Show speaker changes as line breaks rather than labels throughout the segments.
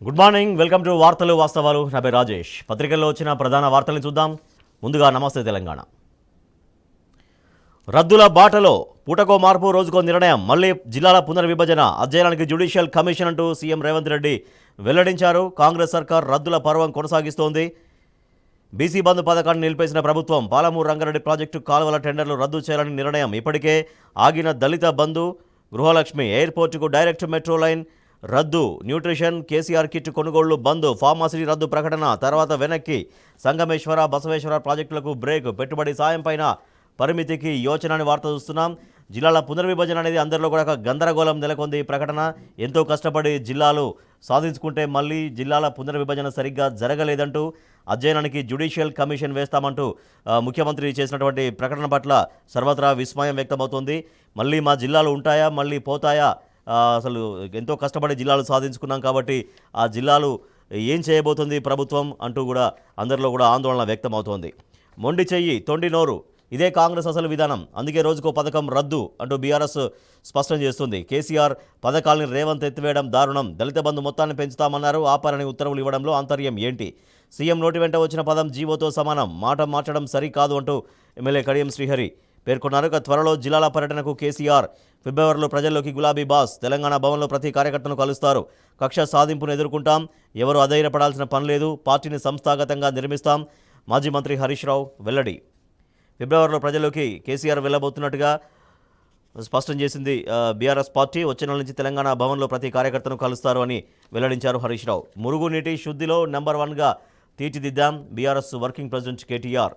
Good morning, welcome to వార్తలు వాస్తవాలు. నా పేరు రాజేష్. పత్రికల్లో వచ్చిన ప్రధాన వార్తల్ని చూద్దాం. ముందుగా నమస్తే తెలంగాణ. రద్దుల బాటలో పూటకో మార్పు రోజుకో నిర్ణయం, మళ్లీ జిల్లాల పునర్విభజన అధ్యయనానికి జ్యుడిషియల్ కమిషన్ అంటూ సీఎం రేవంత్ రెడ్డి వెల్లడించారు. కాంగ్రెస్ సర్కార్ రద్దుల పర్వం కొనసాగిస్తోంది. బీసీ బంధు పథకాన్ని నిలిపేసిన ప్రభుత్వం పాలమూరు రంగారెడ్డి ప్రాజెక్టు కాలువల టెండర్లు రద్దు చేయాలని నిర్ణయం. ఇప్పటికే ఆగిన దళిత బంధు, గృహలక్ష్మి, ఎయిర్పోర్టుకు డైరెక్ట్ మెట్రో లైన్ రద్దు, న్యూట్రిషన్, కేసీఆర్ కిట్ కొనుగోళ్లు బంద్, ఫార్మసీ రద్దు ప్రకటన, తర్వాత వెనక్కి సంగమేశ్వర, బసవేశ్వర ప్రాజెక్టులకు బ్రేక్, పెట్టుబడి సాయం పైన పరిమితికి యోచన అని వార్త చూస్తున్నాం. జిల్లాల పునర్విభజన అనేది అందరిలో కూడా ఒక గందరగోళం నెలకొంది. ఈ ప్రకటన ఎంతో కష్టపడి జిల్లాలు సాధించుకుంటే మళ్ళీ జిల్లాల పునర్విభజన సరిగ్గా జరగలేదంటూ అధ్యయనానికి జ్యుడిషియల్ కమిషన్ వేస్తామంటూ ముఖ్యమంత్రి చేసినటువంటి ప్రకటన పట్ల సర్వత్రా విస్మయం వ్యక్తమవుతోంది. మళ్ళీ మా జిల్లాలు ఉంటాయా, మళ్ళీ పోతాయా, అసలు ఎంతో కష్టపడి జిల్లాలు సాధించుకున్నాం కాబట్టి ఆ జిల్లాలు ఏం చేయబోతుంది ప్రభుత్వం అంటూ కూడా అందరిలో కూడా ఆందోళన వ్యక్తమవుతోంది. మొండి చెయ్యి తొండి నోరు, ఇదే కాంగ్రెస్ అసలు విధానం, అందుకే రోజుకో పథకం రద్దు అంటూ బీఆర్ఎస్ స్పష్టం చేస్తుంది. కేసీఆర్ పథకాలని రేవంత్ ఎత్తివేయడం దారుణం, దళిత బంధు మొత్తాన్ని పెంచుతామన్నారు, ఆపారని ఉత్తర్వులు ఇవ్వడంలో ఆంతర్యం ఏంటి? సీఎం నోటి వెంట వచ్చిన పదం జీవోతో సమానం, మాట మార్చడం సరికాదు అంటూ ఎమ్మెల్యే కడియం శ్రీహరి పేర్కొన్నారు. త్వరలో జిల్లాల పర్యటనకు కేసీఆర్, ఫిబ్రవరిలో ప్రజల్లోకి గులాబీ బాస్, తెలంగాణ భవన్లో ప్రతి కార్యకర్తను కలుస్తారు. కక్ష సాధింపును ఎదుర్కొంటాం, ఎవరు అధైర్యపడాల్సిన పని లేదు, పార్టీని సంస్థాగతంగా నిర్మిస్తాం, మాజీ మంత్రి హరీష్ రావు వెల్లడి. ఫిబ్రవరిలో ప్రజల్లోకి కేసీఆర్ వెళ్ళబోతున్నట్టుగా స్పష్టం చేసింది బీఆర్ఎస్ పార్టీ. వచ్చే నెల నుంచి తెలంగాణ భవన్లో ప్రతి కార్యకర్తను కలుస్తారు అని వెల్లడించారు హరీష్ రావు. మురుగునీటి శుద్ధిలో నెంబర్ 1గా తీర్చిదిద్దాం, BRS working president KTR.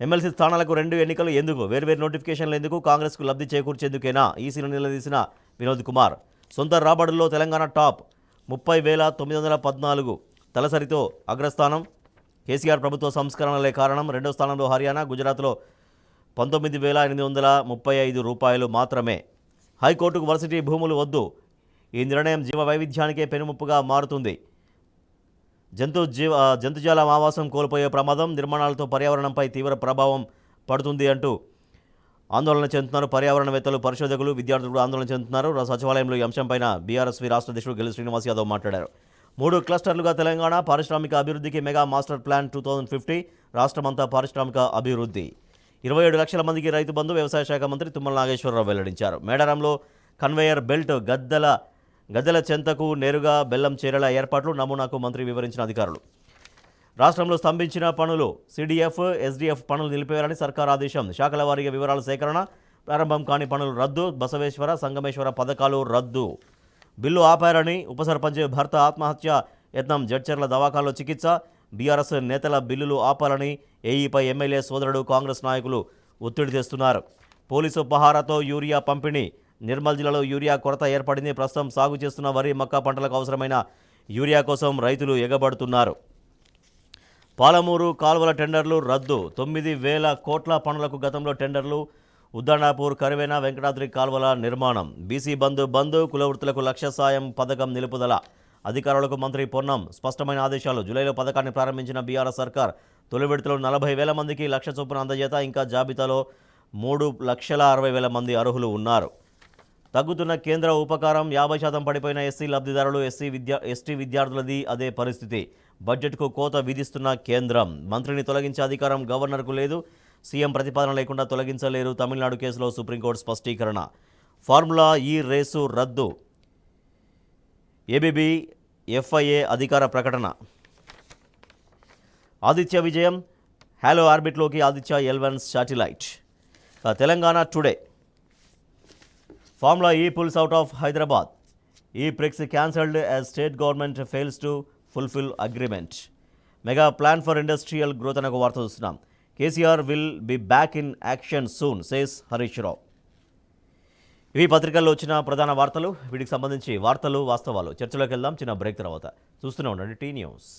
MLC స్థానాలకు 2 ఎన్నికలు ఎందుకు, వేర్వేరు నోటిఫికేషన్లు ఎందుకు, కాంగ్రెస్కు లబ్ధి చేకూర్చేందుకేనా? ఈసీని నిలదీసిన వినోద్ కుమార్. సొంత రాబడుల్లో తెలంగాణ టాప్, 30,914, తలసరితో అగ్రస్థానం. కేసీఆర్ ప్రభుత్వ సంస్కరణలే కారణం. 2వ స్థానంలో హర్యానా, గుజరాత్లో 19,835 రూపాయలు మాత్రమే. హైకోర్టుకు వర్సిటీ భూములు వద్దు, ఈ నిర్ణయం జీవ వైవిధ్యానికే పెనుముప్పుగా మారుతుంది. జంతుజాల ఆవాసం కోల్పోయే ప్రమాదం, నిర్మాణాలతో పర్యావరణంపై తీవ్ర ప్రభావం పడుతుంది అంటూ ఆందోళన చెందుతున్నారు. పర్యావరణవేత్తలు, పరిశోధకులు, విద్యార్థులు కూడా ఆందోళన చెందుతున్నారు. సచివాలయంలో ఈ అంశంపైన బీఆర్ఎస్వి రాష్ట్ర అధ్యక్షుడు గెలు శ్రీనివాస్ యాదవ్ మాట్లాడారు. 3 క్లస్టర్లుగా తెలంగాణ, పారిశ్రామిక అభివృద్ధికి మెగా మాస్టర్ ప్లాన్ 2050, రాష్ట్రమంతా పారిశ్రామిక అభివృద్ధి. 27 లక్షల మందికి రైతు బంధు, వ్యవసాయ శాఖ మంత్రి తుమ్మల నాగేశ్వరరావు వెల్లడించారు. మేడారంలో కన్వేయర్ బెల్ట్, గద్దెల చెంతకు నేరుగా బెల్లం చేరేలా ఏర్పాట్లు, నమూనాకు మంత్రి వివరించిన అధికారులు. రాష్ట్రంలో స్తంభించిన పనులు, సిడిఎఫ్, ఎస్డిఎఫ్ పనులు నిలిపేయాలని సర్కార్ ఆదేశం. శాఖల వారీగా వివరాల సేకరణ, ప్రారంభం కాని పనులు రద్దు, బసవేశ్వర, సంగమేశ్వర పథకాలు రద్దు. బిల్లు ఆపారని ఉప సర్పంచ్ భర్త ఆత్మహత్య యత్నం, జడ్చర్ల దవాఖానలో చికిత్స. బీఆర్ఎస్ నేతల బిల్లులు ఆపాలని ఏఈపై ఎమ్మెల్యే సోదరుడు, కాంగ్రెస్ నాయకులు ఒత్తిడి తెస్తున్నారు. పోలీసు పహారాతో యూరియా పంపిణీ, నిర్మల్ జిల్లాలో యూరియా కొరత ఏర్పడింది. ప్రస్తుతం సాగు చేస్తున్న వరి, మక్క పంటలకు అవసరమైన యూరియా కోసం రైతులు ఎగబడుతున్నారు. పాలమూరు కాలువల టెండర్లు రద్దు, 9,000 కోట్ల పనులకు గతంలో టెండర్లు. ఉద్దానాపూర్, కరివేన, వెంకటాద్రి కాలువల నిర్మాణం. బీసీ బంధు, కులవృత్తులకు లక్ష సాయం పథకం నిలుపుదల. అధికారులకు మంత్రి పొన్నం స్పష్టమైన ఆదేశాలు. జూలైలో పథకాన్ని ప్రారంభించిన బీఆర్ఎస్ సర్కార్ తొలి విడతలో 40,000 మందికి లక్ష చొప్పున అందజేత. ఇంకా జాబితాలో 3,60,000 మంది అర్హులు ఉన్నారు. తగ్గుతున్న కేంద్ర ఉపకారం, 50% పడిపోయిన ఎస్సీ లబ్ధిదారులు, ఎస్టీ విద్యార్థులది అదే పరిస్థితి. బడ్జెట్కు కోత విధిస్తున్న కేంద్రం. మంత్రిని తొలగించే అధికారం గవర్నర్కు లేదు, సీఎం ప్రతిపాదన లేకుండా తొలగించలేరు. తమిళనాడు కేసులో సుప్రీంకోర్టు స్పష్టీకరణ. ఫార్ములా ఈ రేసు రద్దు, ఏబీబీ ఎఫ్ఐఏ అధికార ప్రకటన. ఆదిత్య విజయం, హ్యాలో ఆర్బిట్లోకి Aditya L1 satellite. Telangana today. Formula E pulls out of Hyderabad. E-Prix cancelled as state government fails to fulfill agreement. Mega plan for industrial growth అనే ఒక వార్త చూస్తున్నాం. KCR will be back in action soon, says Harish Rao. ఇవి పత్రికల్లో వచ్చిన ప్రధాన వార్తలు. వీటికి సంబంధించి వార్తలు వాస్తవాలు చర్చలోకి వెళ్దాం చిన్న బ్రేక్ తర్వాత. చూస్తూనే ఉండండి టీ న్యూస్.